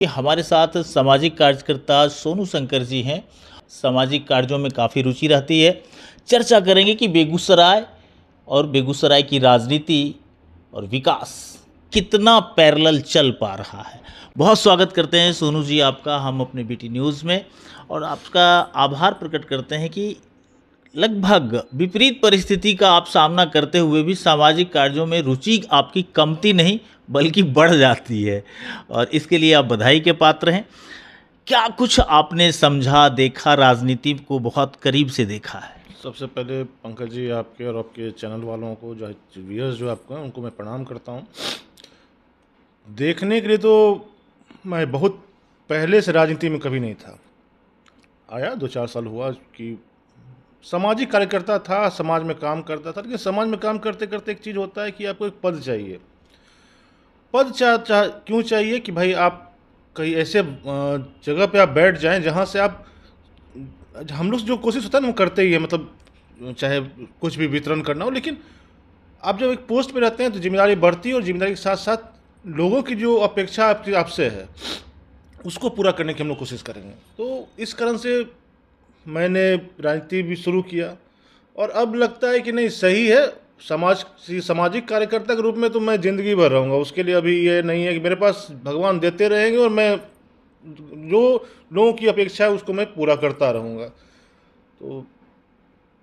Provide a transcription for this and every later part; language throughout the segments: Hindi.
हमारे साथ सामाजिक कार्यकर्ता सोनू शंकर जी हैं। सामाजिक कार्यों में काफ़ी रुचि रहती है। चर्चा करेंगे कि बेगूसराय और बेगूसराय की राजनीति और विकास कितना पैरेलल चल पा रहा है। बहुत स्वागत करते हैं सोनू जी आपका हम अपने बीटी न्यूज़ में, और आपका आभार प्रकट करते हैं कि लगभग विपरीत परिस्थिति का आप सामना करते हुए भी सामाजिक कार्यों में रुचि आपकी कमती नहीं बल्कि बढ़ जाती है, और इसके लिए आप बधाई के पात्र हैं। क्या कुछ आपने समझा, देखा, राजनीति को बहुत करीब से देखा है? सबसे पहले पंकज जी, आपके और आपके चैनल वालों को, जो व्यूअर्स जो आपको हैं, उनको मैं प्रणाम करता हूं। देखने के लिए तो मैं बहुत पहले से राजनीति में कभी नहीं था, आया 2-4 साल हुआ कि सामाजिक कार्यकर्ता था, समाज में काम करता था। लेकिन समाज में काम करते करते एक चीज़ होता है कि आपको एक पद चाहिए। पद क्यों चाहिए कि भाई आप कहीं ऐसे जगह पे आप बैठ जाएं जहां से आप, हम लोग जो कोशिश होता है ना वो करते ही है, मतलब चाहे कुछ भी वितरण करना हो, लेकिन आप जब एक पोस्ट पे रहते हैं तो जिम्मेदारी बढ़ती है, और जिम्मेदारी के साथ साथ लोगों की जो अपेक्षा आपसे है उसको पूरा करने की हम लोग कोशिश करेंगे। तो इस कारण से मैंने राजनीति भी शुरू किया, और अब लगता है कि नहीं, सही है। सामाजिक कार्यकर्ता के रूप में तो मैं ज़िंदगी भर रहूँगा। उसके लिए अभी ये नहीं है कि मेरे पास भगवान देते रहेंगे और मैं जो लोगों की अपेक्षा है उसको मैं पूरा करता रहूँगा। तो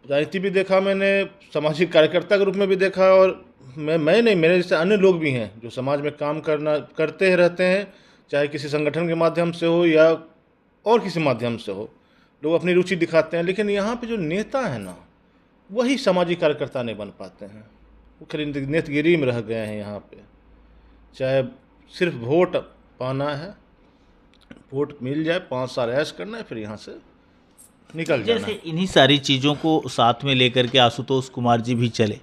राजनीति भी देखा मैंने, सामाजिक कार्यकर्ता के रूप में भी देखा, और मैं नहीं, मेरे जैसे अन्य लोग भी हैं जो समाज में काम करते रहते हैं, चाहे किसी संगठन के माध्यम से हो या और किसी माध्यम से हो। लोग अपनी रुचि दिखाते हैं, लेकिन यहाँ पे जो नेता है ना, वही सामाजिक कार्यकर्ता नहीं बन पाते हैं। वो खाली नेतगिरी में रह गए हैं यहाँ पे। चाहे सिर्फ वोट पाना है, वोट मिल जाए, 5 साल ऐश करना है, फिर यहाँ से निकल जाना है। जैसे इन्हीं सारी चीज़ों को साथ में लेकर के आशुतोष कुमार जी भी चले।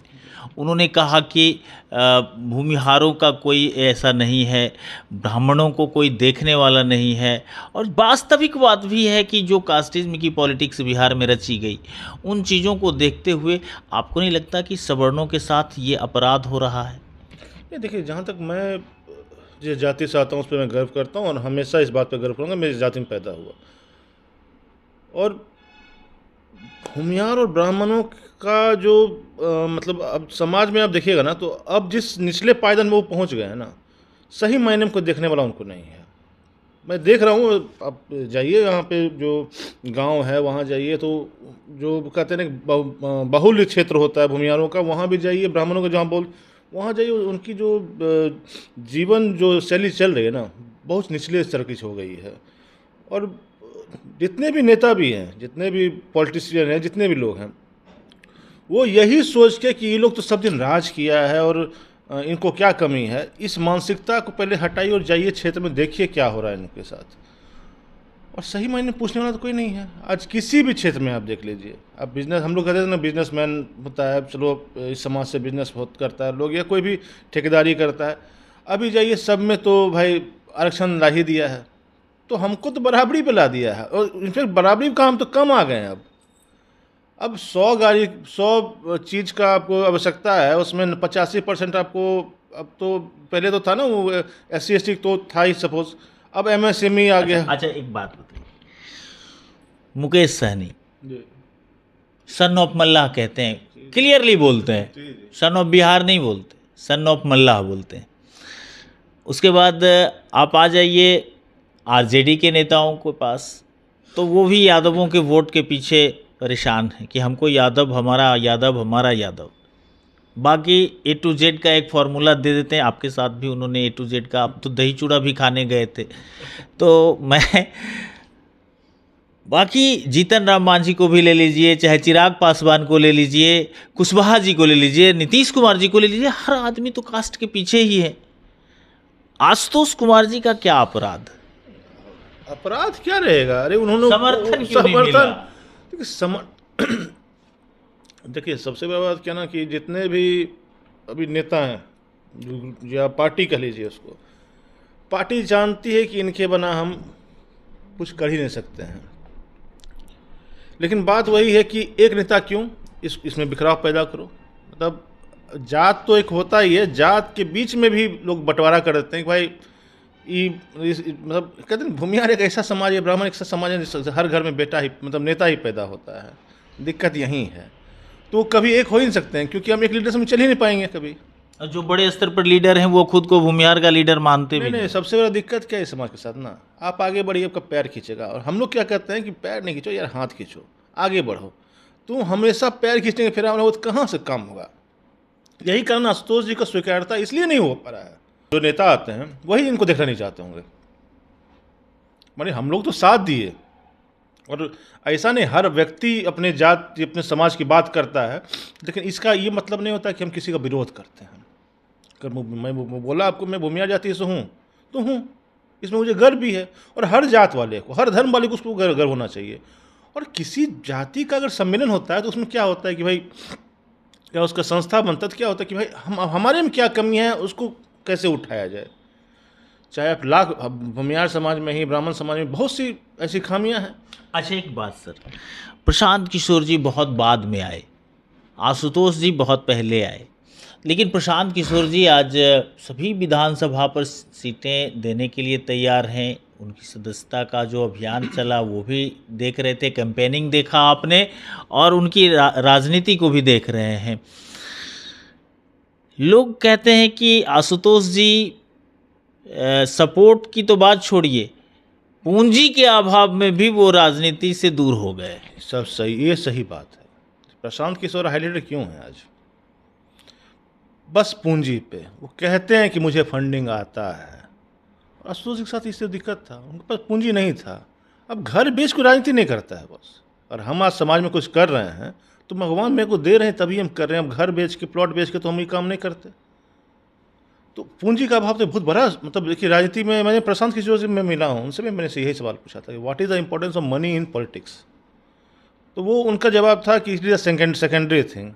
उन्होंने कहा कि भूमिहारों का कोई ऐसा नहीं है, ब्राह्मणों को कोई देखने वाला नहीं है, और वास्तविक बात भी है कि जो कास्टिज्म की पॉलिटिक्स बिहार में रची गई, उन चीज़ों को देखते हुए आपको नहीं लगता कि सवर्णों के साथ ये अपराध हो रहा है? ये देखिए, जहाँ तक मैं जिस जाति से आता हूँ उस पर मैं गर्व करता हूँ, और हमेशा इस बात पर गर्व करूँगा, मैं इस जाति में पैदा हुआ। और भूमिहार और ब्राह्मणों का जो मतलब अब समाज में आप देखिएगा ना, तो अब जिस निचले पायदान में वो पहुंच गए हैं ना, सही मायने में कोई देखने वाला उनको नहीं है। मैं देख रहा हूँ, आप जाइए यहाँ पे जो गांव है वहाँ जाइए, तो जो कहते हैं ना बाहुल्य क्षेत्र होता है भूमिहारों का, वहाँ भी जाइए, ब्राह्मणों का जहाँ वहाँ जाइए, उनकी जो जीवन जो शैली चल रही है ना, बहुत निचले स्तर की हो गई है। और जितने भी नेता भी हैं, जितने भी पॉलिटिशियन हैं, जितने भी लोग हैं, वो यही सोच के कि ये लोग तो सब दिन राज किया है और इनको क्या कमी है, इस मानसिकता को पहले हटाइए और जाइए क्षेत्र में, देखिए क्या हो रहा है इनके साथ। और सही मायने पूछने वाला तो कोई नहीं है। आज किसी भी क्षेत्र में आप देख लीजिए, आप बिजनेस, हम लोग कहते हैं ना बिजनेसमैन होता है, चलो इस समाज से बिजनेस बहुत करता है लोग, या कोई भी ठेकेदारी करता है, अभी जाइए सब में तो भाई आरक्षण ला ही दिया है। तो हमको तो बराबरी पे ला दिया है, और इनफैक्ट बराबरी का हम तो कम आ गए हैं। अब 100 चीज़ का आपको आवश्यकता है, उसमें 85% आपको, अब तो पहले तो था ना वो SC/ST तो था ही सपोज, अब MSME आ गया। अच्छा एक बात बताइए, मुकेश सहनी सन ऑफ मल्लाह कहते हैं, क्लियरली बोलते हैं, सन ऑफ बिहार नहीं बोलते, सन ऑफ मल्लाह बोलते हैं। उसके बाद आप आ जाइए RJD के नेताओं के पास, तो वो भी यादवों के वोट के पीछे परेशान है कि हमको यादव हमारा यादव हमारा यादव। बाकी A to Z का एक फार्मूला दे देते हैं। आपके साथ भी उन्होंने A to Z का, आप तो दही चूड़ा भी खाने गए थे। तो मैं बाकी जीतन राम मांझी को भी ले लीजिए, चाहे चिराग पासवान को ले लीजिए, कुशवाहा जी को ले लीजिए, नीतीश कुमार जी को ले लीजिए, हर आदमी तो कास्ट के पीछे ही है। आशुतोष कुमार जी का क्या अपराध? अपराध क्या रहेगा? अरे उन्होंने समर्थन क्यों नहीं मिला? देखिए सबसे बड़ी बात क्या ना, कि जितने भी अभी नेता हैं, या पार्टी कह लीजिए उसको, पार्टी जानती है कि इनके बना हम कुछ कर ही नहीं सकते हैं। लेकिन बात वही है कि एक नेता क्यों इसमें बिखराव पैदा करो। मतलब जात तो एक होता ही है, जात के बीच में भी लोग बंटवारा कर देते हैं कि भाई मतलब कहते हैं भूमिहार एक ऐसा समाज है, ब्राह्मण एक ऐसा समाज है जिस हर घर में बेटा ही मतलब नेता ही पैदा होता है। दिक्कत यहीं है। तो कभी एक हो ही नहीं सकते हैं, क्योंकि हम एक लीडर में चल ही नहीं पाएंगे कभी। और जो बड़े स्तर पर लीडर हैं वो खुद को भूमिहार का लीडर मानते भी नहीं, सबसे बड़ा दिक्कत क्या है समाज के साथ ना, आप आगे बढ़िए आपका पैर खींचेगा, और हम लोग क्या कहते हैं कि पैर नहीं खींचो यार, हाथ खींचो, आगे बढ़ो। तो हमेशा पैर खींचने फिर हम लोग कहाँ से काम होगा। यही कारण आशुतोष जी का स्वीकार्यता इसलिए नहीं हो पा रहा है। जो नेता आते हैं वही इनको देखना नहीं चाहते होंगे। माने हम लोग तो साथ दिए, और ऐसा नहीं हर व्यक्ति अपने जात अपने समाज की बात करता है, लेकिन इसका ये मतलब नहीं होता कि हम किसी का विरोध करते हैं। अगर मैं बोला आपको मैं भूमिहार जाति से हूँ तो हूँ, इसमें मुझे गर्व भी है। और हर जात वाले को, हर धर्म वाले को उसको गर्व होना चाहिए। और किसी जाति का अगर सम्मेलन होता है तो उसमें क्या होता है कि भाई क्या उसका संस्था बनता है, तो क्या होता है कि भाई हमारे में क्या कमी है उसको कैसे उठाया जाए। चाहे आप लाख भूमिहार समाज में ही, ब्राह्मण समाज में बहुत सी ऐसी खामियां हैं। अच्छा एक बात सर, प्रशांत किशोर जी बहुत बाद में आए, आशुतोष जी बहुत पहले आए, लेकिन प्रशांत किशोर जी आज सभी विधानसभा पर सीटें देने के लिए तैयार हैं। उनकी सदस्यता का जो अभियान चला वो भी देख रहे थे, कैंपेनिंग देखा आपने, और उनकी राजनीति को भी देख रहे हैं। लोग कहते हैं कि आशुतोष जी सपोर्ट की तो बात छोड़िए, पूंजी के अभाव में भी वो राजनीति से दूर हो गए। सब सही, ये सही बात है। प्रशांत किशोर हाईलाइटेड क्यों है आज? बस पूंजी पे वो कहते हैं कि मुझे फंडिंग आता है। आशुतोष के साथ इससे दिक्कत था, उनके पास पूंजी नहीं था। अब घर बेच को राजनीति नहीं करता है बस। और हम आज समाज में कुछ कर रहे हैं तो भगवान मेरे को दे रहे हैं तभी हम कर रहे हैं। अब घर बेच के, प्लॉट बेच के तो हम ये काम नहीं करते। तो पूंजी का अभाव तो बहुत बड़ा, मतलब देखिए राजनीति में मैंने प्रशांत किशोर से मैं मिला हूँ, उनसे भी मैंने यही सवाल पूछा था कि what is the importance of money in politics. तो वो उनका जवाब था कि it is a secondary thing.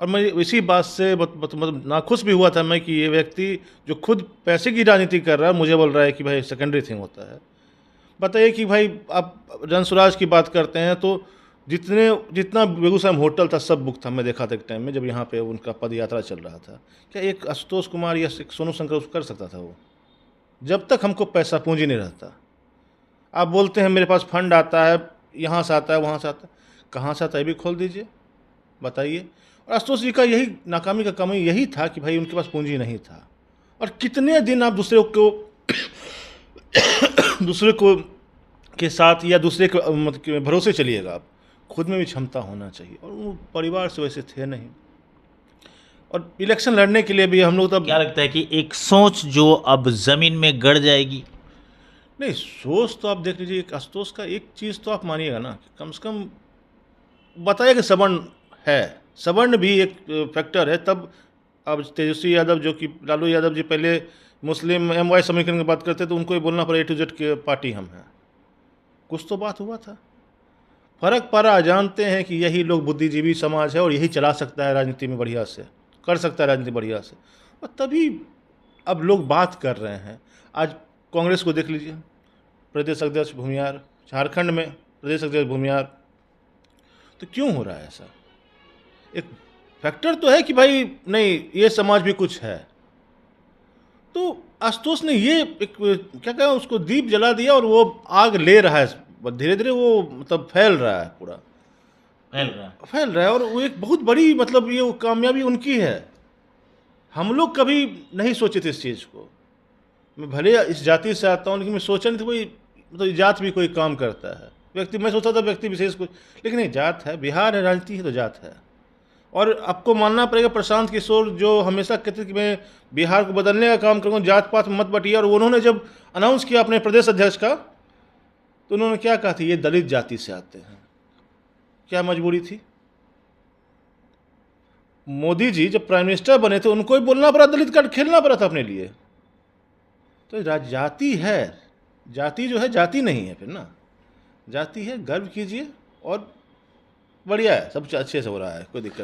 और मैं इसी बात से मतलब नाखुश भी हुआ था मैं कि ये व्यक्ति जो खुद पैसे की राजनीति कर रहा है मुझे बोल रहा है कि भाई सेकेंडरी थिंग होता है। बताइए कि भाई आप जनसुराज की बात करते हैं तो जितना बेगूसराय में होटल था सब बुक था। मैं देखा था एक टाइम में जब यहाँ पे उनका पद यात्रा चल रहा था। क्या एक आशुतोष कुमार या सोनू शंकर कर सकता था वो? जब तक हमको पैसा पूंजी नहीं रहता। आप बोलते हैं मेरे पास फंड आता है, यहाँ से आता है, वहाँ से आता है, कहाँ से आता है भी खोल दीजिए, बताइए। और आशुतोष जी का यही नाकामी का कमी यही था कि भाई उनके पास पूंजी नहीं था। और कितने दिन आप दूसरे को के साथ या दूसरे के मतलब भरोसे चलिएगा आप? खुद में भी क्षमता होना चाहिए, और वो परिवार से वैसे थे नहीं। और इलेक्शन लड़ने के लिए भी हम लोग तब क्या लगता है कि एक सोच जो अब जमीन में गड़ जाएगी? नहीं, सोच तो आप देख लीजिए। आशुतोष का एक चीज़ तो आप मानिएगा ना, कम से कम बताइए कि सवर्ण है, सवर्ण भी एक फैक्टर है। तब अब तेजस्वी यादव, जो कि लालू यादव जी पहले मुस्लिम MY समीकरण की बात करते तो उनको ही बोलना पड़ा A to Z के पार्टी हम हैं। कुछ तो बात हुआ था, फर्क पड़ा। जानते हैं कि यही लोग बुद्धिजीवी समाज है और यही चला सकता है राजनीति में बढ़िया से, कर सकता है राजनीति बढ़िया से। और तभी अब लोग बात कर रहे हैं। आज कांग्रेस को देख लीजिए, प्रदेश अध्यक्ष भूमिहार, झारखंड में प्रदेश अध्यक्ष भूमिहार। तो क्यों हो रहा है ऐसा? एक फैक्टर तो है कि भाई नहीं ये समाज भी कुछ है। तो आशुतोष ने ये एक क्या कहा, उसको दीप जला दिया और वो आग ले रहा है धीरे धीरे। वो मतलब फैल रहा है, पूरा फैल रहा है। और वो एक बहुत बड़ी मतलब ये वो कामयाबी उनकी है। हम लोग कभी नहीं सोचे थे इस चीज़ को। मैं भले इस जाति से आता हूँ लेकिन मैं सोचा नहीं था कोई मतलब जात भी कोई काम करता है। व्यक्ति, मैं सोचता था व्यक्ति विशेष कुछ, लेकिन नहीं, जात है, बिहार है, राजनीति है तो जात है। और आपको मानना पड़ेगा प्रशांत किशोर जो हमेशा कहते कि मैं बिहार को बदलने का काम करूँगा, जात पात मत बटिए। और उन्होंने जब अनाउंस किया अपने प्रदेश अध्यक्ष का तो उन्होंने क्या कहा था, ये दलित जाति से आते हैं। क्या मजबूरी थी? मोदी जी जब प्राइम मिनिस्टर बने थे उनको ही बोलना पड़ा, दलित कार्ड खेलना पड़ा था अपने लिए। तो जाति है, जाति जो है जाति नहीं है फिर ना, जाति है। गर्व कीजिए और बढ़िया है, सब अच्छे से हो रहा है, कोई दिक्कत